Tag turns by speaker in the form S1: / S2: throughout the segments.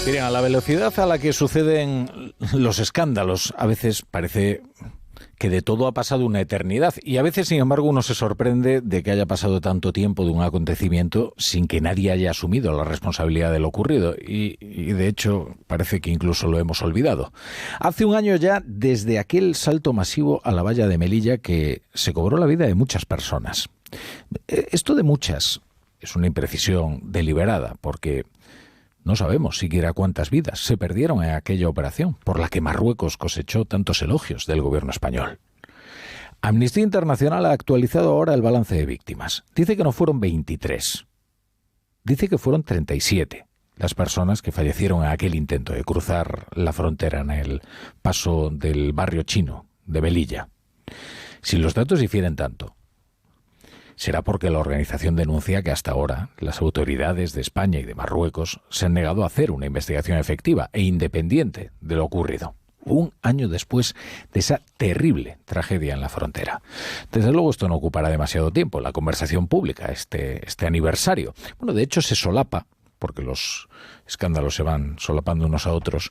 S1: Miren, a la velocidad a la que suceden los escándalos, a veces parece que de todo ha pasado una eternidad y a veces, sin embargo, uno se sorprende de que haya pasado tanto tiempo de un acontecimiento sin que nadie haya asumido la responsabilidad de lo ocurrido y de hecho parece que incluso lo hemos olvidado. Hace un año ya, desde aquel salto masivo a la valla de Melilla, que se cobró la vida de muchas personas. Esto de muchas es una imprecisión deliberada porque no sabemos siquiera cuántas vidas se perdieron en aquella operación por la que Marruecos cosechó tantos elogios del gobierno español. Amnistía Internacional ha actualizado ahora el balance de víctimas. Dice que no fueron 23. Dice que fueron 37 las personas que fallecieron en aquel intento de cruzar la frontera en el paso del barrio chino de Melilla. Si los datos difieren tanto, será porque la organización denuncia que hasta ahora las autoridades de España y de Marruecos se han negado a hacer una investigación efectiva e independiente de lo ocurrido, un año después de esa terrible tragedia en la frontera. Desde luego esto no ocupará demasiado tiempo, la conversación pública, este aniversario. Bueno, de hecho se solapa, porque los escándalos se van solapando unos a otros,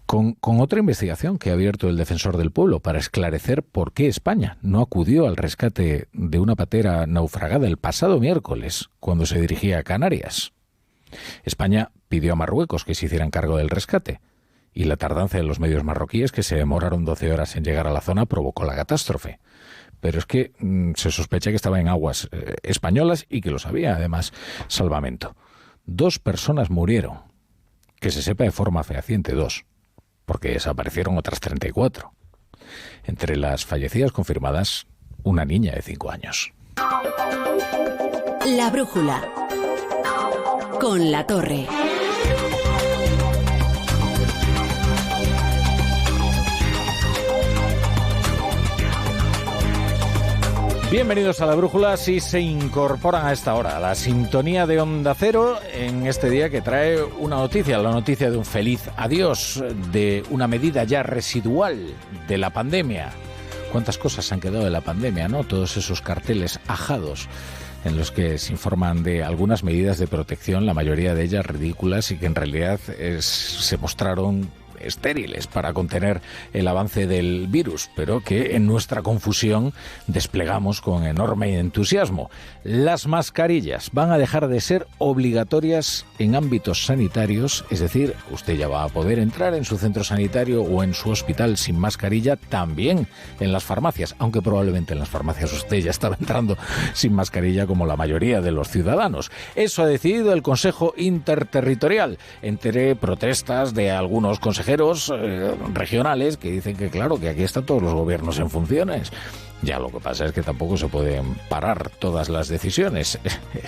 S1: con otra investigación que ha abierto el Defensor del Pueblo para esclarecer por qué España no acudió al rescate de una patera naufragada el pasado miércoles cuando se dirigía a Canarias. España pidió a Marruecos que se hicieran cargo del rescate y la tardanza de los medios marroquíes, que se demoraron 12 horas en llegar a la zona, provocó la catástrofe. Pero es que se sospecha que estaba en aguas españolas y que lo sabía, además, Salvamento. 2 personas murieron, que se sepa de forma fehaciente 2, porque desaparecieron otras 34. Entre las fallecidas confirmadas, una niña de 5 años.
S2: La brújula con La Torre.
S1: Bienvenidos a La Brújula, si se incorporan a esta hora a la sintonía de Onda Cero en este día que trae una noticia, la noticia de un feliz adiós, de una medida ya residual de la pandemia. ¿Cuántas cosas han quedado de la pandemia, no? Todos esos carteles ajados en los que se informan de algunas medidas de protección, la mayoría de ellas ridículas y que en realidad se mostraron estériles para contener el avance del virus, pero que en nuestra confusión desplegamos con enorme entusiasmo. Las mascarillas van a dejar de ser obligatorias en ámbitos sanitarios, es decir, usted ya va a poder entrar en su centro sanitario o en su hospital sin mascarilla, también en las farmacias, aunque probablemente en las farmacias usted ya estaba entrando sin mascarilla como la mayoría de los ciudadanos. Eso ha decidido el Consejo Interterritorial, entre protestas de algunos consejeros regionales que dicen que claro, que aquí están todos los gobiernos en funciones. Ya lo que pasa es que tampoco se pueden parar todas las decisiones.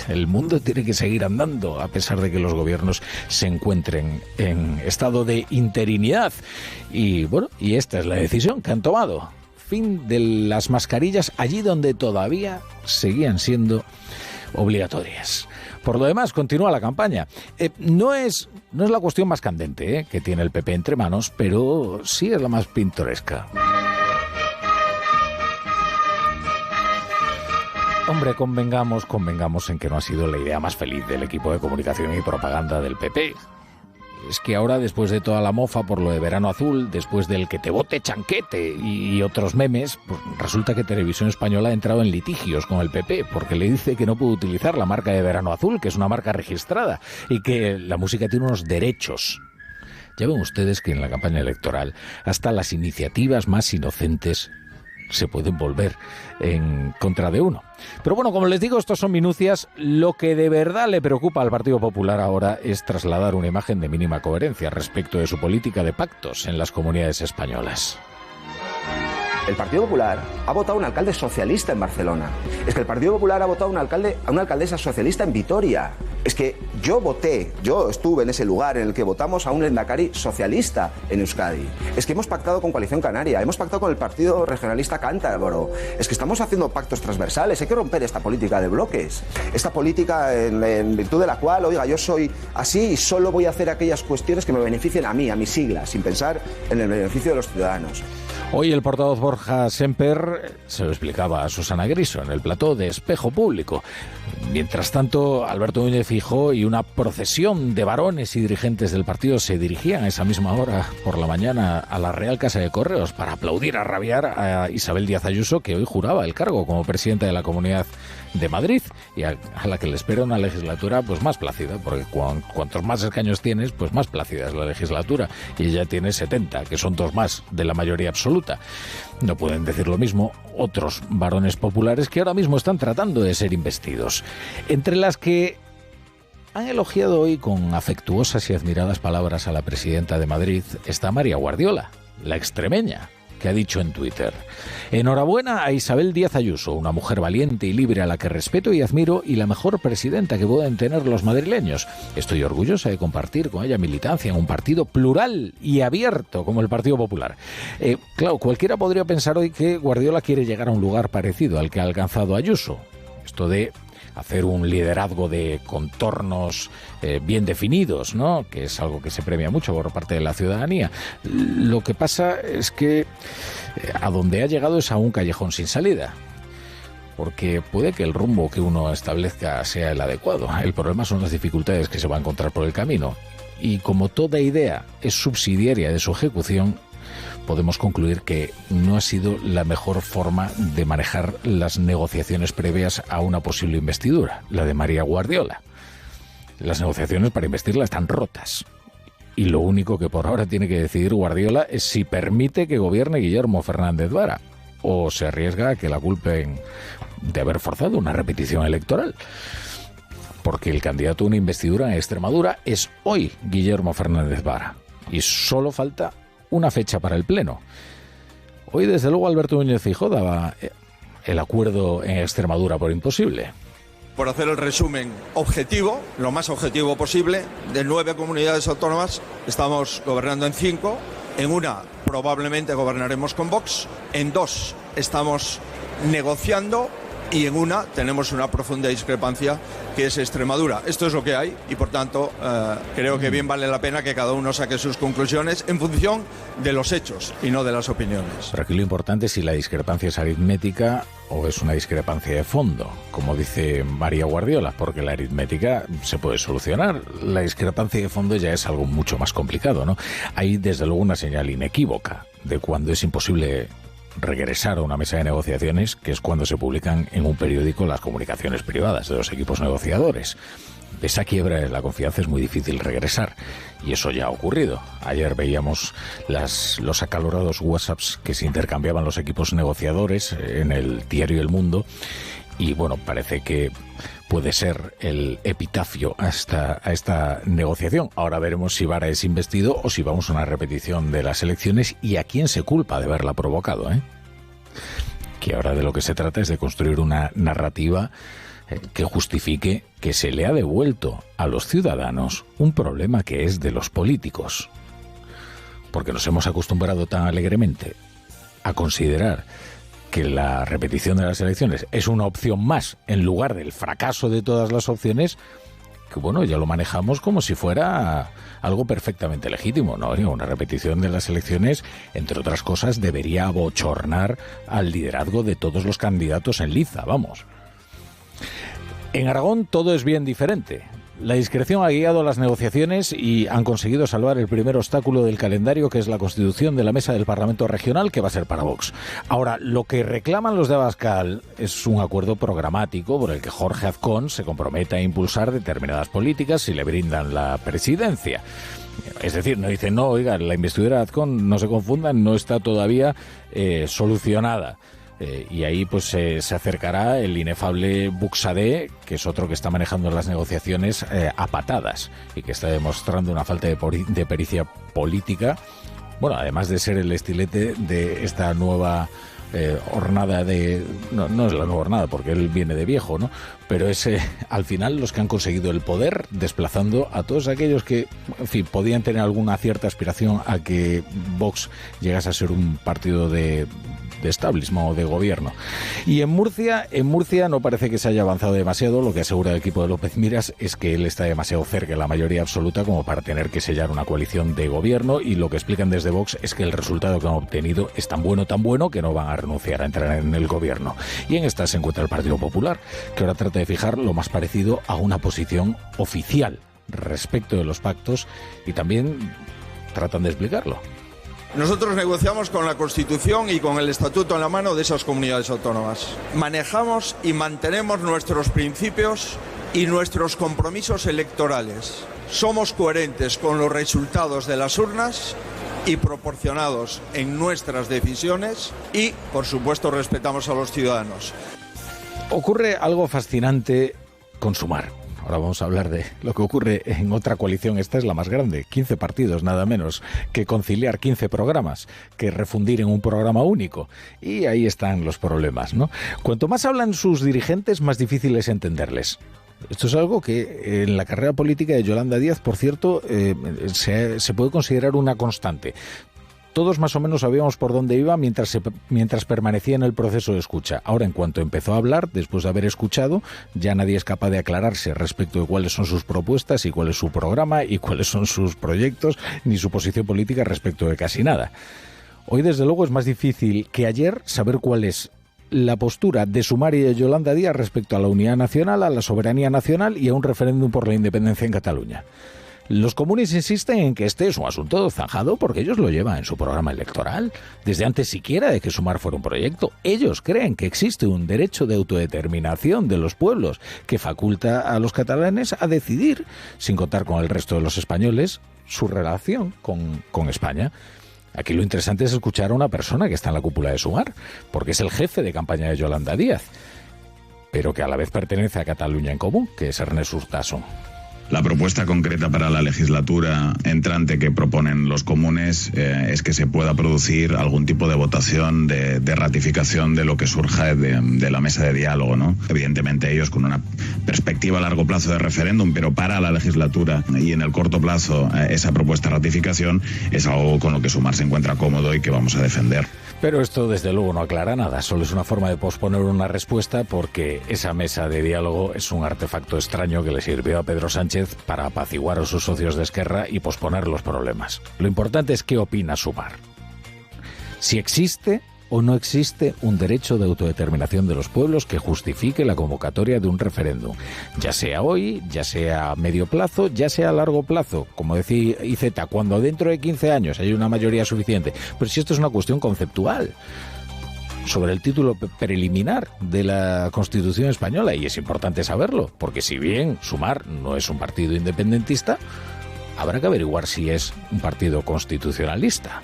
S1: El mundo tiene que seguir andando a pesar de que los gobiernos se encuentren en estado de interinidad. Y bueno, y esta es la decisión que han tomado. Fin de las mascarillas allí donde todavía seguían siendo obligatorias. Por lo demás, continúa la campaña. No es la cuestión más candente que tiene el PP entre manos, pero sí es la más pintoresca. Hombre, convengamos en que no ha sido la idea más feliz del equipo de comunicación y propaganda del PP. Es que ahora, después de toda la mofa por lo de Verano Azul, después del que te vote Chanquete y otros memes, pues resulta que Televisión Española ha entrado en litigios con el PP porque le dice que no puede utilizar la marca de Verano Azul, que es una marca registrada, y que la música tiene unos derechos. Ya ven ustedes que en la campaña electoral hasta las iniciativas más inocentes se pueden volver en contra de uno. Pero bueno, como les digo, estos son minucias. Lo que de verdad le preocupa al Partido Popular ahora es trasladar una imagen de mínima coherencia respecto de su política de pactos en las comunidades españolas.
S3: El Partido Popular ha votado a un alcalde socialista en Barcelona. Es que el Partido Popular ha votado a una alcaldesa socialista en Vitoria. Es que yo estuve en ese lugar en el que votamos a un lehendakari socialista en Euskadi. Es que hemos pactado con Coalición Canaria, hemos pactado con el Partido Regionalista Cántabro. Es que estamos haciendo pactos transversales, hay que romper esta política de bloques. Esta política en virtud de la cual, oiga, yo soy así y solo voy a hacer aquellas cuestiones que me beneficien a mí, a mis siglas, sin pensar en el beneficio de los ciudadanos.
S1: Hoy el portavoz Borja Semper se lo explicaba a Susana Griso en el plató de Espejo Público. Mientras tanto, Alberto Núñez Feijóo y una procesión de varones y dirigentes del partido se dirigían a esa misma hora por la mañana a la Real Casa de Correos para aplaudir a rabiar a Isabel Díaz Ayuso, que hoy juraba el cargo como presidenta de la Comunidad de Madrid y a la que le espera una legislatura pues más plácida, porque cuantos más escaños tienes, pues más plácida es la legislatura, y ella tiene 70, que son 2 más de la mayoría absoluta. No pueden decir lo mismo otros varones populares que ahora mismo están tratando de ser investidos, entre las que han elogiado hoy con afectuosas y admiradas palabras a la presidenta de Madrid está María Guardiola, la extremeña, que ha dicho en Twitter: enhorabuena a Isabel Díaz Ayuso, una mujer valiente y libre a la que respeto y admiro y la mejor presidenta que pueden tener los madrileños. Estoy orgullosa de compartir con ella militancia en un partido plural y abierto como el Partido Popular. Claro, cualquiera podría pensar hoy que Guardiola quiere llegar a un lugar parecido al que ha alcanzado Ayuso. Esto de hacer un liderazgo de contornos bien definidos, ¿no? Que es algo que se premia mucho por parte de la ciudadanía. Lo que pasa es que a donde ha llegado es a un callejón sin salida, porque puede que el rumbo que uno establezca sea el adecuado. El problema son las dificultades que se va a encontrar por el camino. Y como toda idea es subsidiaria de su ejecución, podemos concluir que no ha sido la mejor forma de manejar las negociaciones previas a una posible investidura, la de María Guardiola. Las negociaciones para investirla están rotas. Y lo único que por ahora tiene que decidir Guardiola es si permite que gobierne Guillermo Fernández Vara o se arriesga a que la culpen de haber forzado una repetición electoral. Porque el candidato a una investidura en Extremadura es hoy Guillermo Fernández Vara. Y solo falta una fecha para el Pleno. Hoy, desde luego, Alberto Núñez Feijóo daba el acuerdo en Extremadura por imposible.
S4: Por hacer el resumen objetivo, lo más objetivo posible, de 9 comunidades autónomas estamos gobernando en 5, en una probablemente gobernaremos con Vox, en 2 estamos negociando y en una tenemos una profunda discrepancia, que es Extremadura. Esto es lo que hay y, por tanto, creo que bien vale la pena que cada uno saque sus conclusiones en función de los hechos y no de las opiniones.
S1: Pero aquí lo importante es si la discrepancia es aritmética o es una discrepancia de fondo, como dice María Guardiola, porque la aritmética se puede solucionar. La discrepancia de fondo ya es algo mucho más complicado, ¿no? Hay, desde luego, una señal inequívoca de cuando es imposible regresar a una mesa de negociaciones, que es cuando se publican en un periódico las comunicaciones privadas de los equipos negociadores. De esa quiebra en la confianza es muy difícil regresar, y eso ya ha ocurrido. Ayer veíamos los acalorados WhatsApps que se intercambiaban los equipos negociadores en el diario El Mundo, y bueno, parece que puede ser el epitafio a esta negociación. Ahora veremos si Vara es investido o si vamos a una repetición de las elecciones y a quién se culpa de haberla provocado, ¿eh? Que ahora de lo que se trata es de construir una narrativa que justifique que se le ha devuelto a los ciudadanos un problema que es de los políticos. Porque nos hemos acostumbrado tan alegremente a considerar que la repetición de las elecciones es una opción más en lugar del fracaso de todas las opciones, que bueno, ya lo manejamos como si fuera algo perfectamente legítimo, ¿no? Una repetición de las elecciones, entre otras cosas, debería abochornar al liderazgo de todos los candidatos en liza, vamos. En Aragón todo es bien diferente. La discreción ha guiado las negociaciones y han conseguido salvar el primer obstáculo del calendario, que es la constitución de la mesa del Parlamento Regional, que va a ser para Vox. Ahora, lo que reclaman los de Abascal es un acuerdo programático por el que Jorge Azcón se compromete a impulsar determinadas políticas si le brindan la presidencia. Es decir, no dicen, no, oiga, la investidura de Azcón, no se confundan, no está todavía solucionada. Y ahí pues se acercará el inefable Buxadé, que es otro que está manejando las negociaciones a patadas y que está demostrando una falta de pericia política. Bueno, además de ser el estilete de esta nueva hornada de... No es la nueva hornada porque él viene de viejo, ¿no? Pero es al final los que han conseguido el poder, desplazando a todos aquellos que, en fin, podían tener alguna cierta aspiración a que Vox llegase a ser un partido de establishment o de gobierno. Y en Murcia no parece que se haya avanzado demasiado. Lo que asegura el equipo de López Miras es que él está demasiado cerca de la mayoría absoluta como para tener que sellar una coalición de gobierno, y lo que explican desde Vox es que el resultado que han obtenido es tan bueno que no van a renunciar a entrar en el gobierno. Y en esta se encuentra el Partido Popular, que ahora trata de fijar lo más parecido a una posición oficial respecto de los pactos, y también tratan de explicarlo.
S4: Nosotros negociamos con la Constitución y con el Estatuto en la mano de esas comunidades autónomas. Manejamos y mantenemos nuestros principios y nuestros compromisos electorales. Somos coherentes con los resultados de las urnas y proporcionados en nuestras decisiones y, por supuesto, respetamos a los ciudadanos.
S1: Ocurre algo fascinante con Sumar. Ahora vamos a hablar de lo que ocurre en otra coalición. Esta es la más grande, 15 partidos nada menos, que conciliar 15 programas, que refundir en un programa único. Y ahí están los problemas, ¿no? Cuanto más hablan sus dirigentes, más difícil es entenderles. Esto es algo que en la carrera política de Yolanda Díaz, por cierto, se puede considerar una constante. Todos más o menos sabíamos por dónde iba mientras permanecía en el proceso de escucha. Ahora, en cuanto empezó a hablar, después de haber escuchado, ya nadie es capaz de aclararse respecto de cuáles son sus propuestas y cuál es su programa y cuáles son sus proyectos, ni su posición política respecto de casi nada. Hoy, desde luego, es más difícil que ayer saber cuál es la postura de Sumar y de Yolanda Díaz respecto a la unidad nacional, a la soberanía nacional y a un referéndum por la independencia en Cataluña. Los comunes insisten en que este es un asunto zanjado porque ellos lo llevan en su programa electoral, desde antes siquiera de que Sumar fuera un proyecto. Ellos creen que existe un derecho de autodeterminación de los pueblos que faculta a los catalanes a decidir, sin contar con el resto de los españoles, su relación con España. Aquí lo interesante es escuchar a una persona que está en la cúpula de Sumar, porque es el jefe de campaña de Yolanda Díaz, pero que a la vez pertenece a Cataluña en Común, que es Ernest Urtasun.
S5: La propuesta concreta para la legislatura entrante que proponen los comunes es que se pueda producir algún tipo de votación de ratificación de lo que surja de la mesa de diálogo, ¿no? Evidentemente ellos con una perspectiva a largo plazo de referéndum, pero para la legislatura y en el corto plazo esa propuesta de ratificación es algo con lo que Sumar se encuentra cómodo y que vamos a defender.
S1: Pero esto desde luego no aclara nada, solo es una forma de posponer una respuesta porque esa mesa de diálogo es un artefacto extraño que le sirvió a Pedro Sánchez para apaciguar a sus socios de Esquerra y posponer los problemas. Lo importante es qué opina Sumar. Si existe o no existe un derecho de autodeterminación de los pueblos que justifique la convocatoria de un referéndum, ya sea hoy, ya sea a medio plazo, ya sea a largo plazo, como decía IZ, cuando dentro de 15 años hay una mayoría suficiente. Pero si esto es una cuestión conceptual sobre el título preliminar de la Constitución española, y es importante saberlo, porque si bien Sumar no es un partido independentista, habrá que averiguar si es un partido constitucionalista.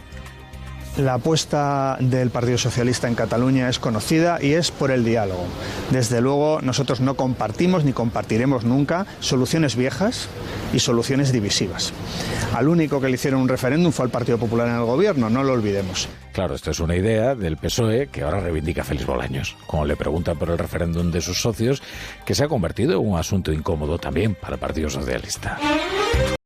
S6: La apuesta del Partido Socialista en Cataluña es conocida y es por el diálogo. Desde luego, nosotros no compartimos ni compartiremos nunca soluciones viejas y soluciones divisivas. Al único que le hicieron un referéndum fue al Partido Popular en el gobierno, no lo olvidemos.
S1: Claro, esto es una idea del PSOE que ahora reivindica Félix Bolaños. Como le preguntan por el referéndum de sus socios, que se ha convertido en un asunto incómodo también para el Partido Socialista.